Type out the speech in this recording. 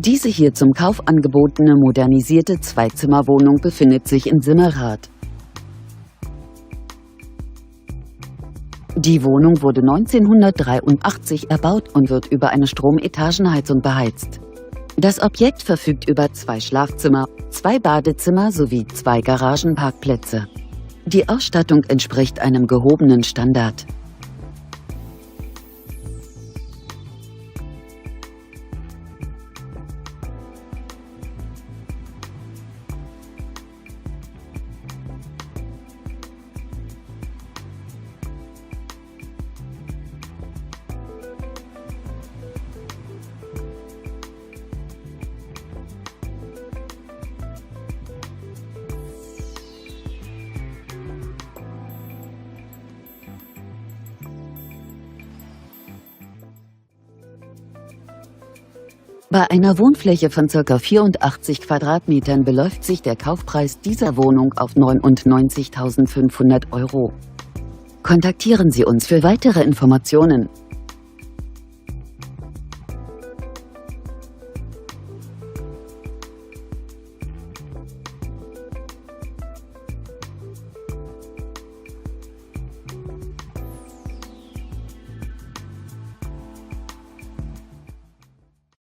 Diese hier zum Kauf angebotene modernisierte Zweizimmerwohnung befindet sich in Simmerath. Die Wohnung wurde 1983 erbaut und wird über eine Strometagenheizung beheizt. Das Objekt verfügt über 2 Schlafzimmer, 2 Badezimmer sowie 2 Garagenparkplätze. Die Ausstattung entspricht einem gehobenen Standard. Bei einer Wohnfläche von ca. 84 Quadratmetern beläuft sich der Kaufpreis dieser Wohnung auf 99.500 €. Kontaktieren Sie uns für weitere Informationen.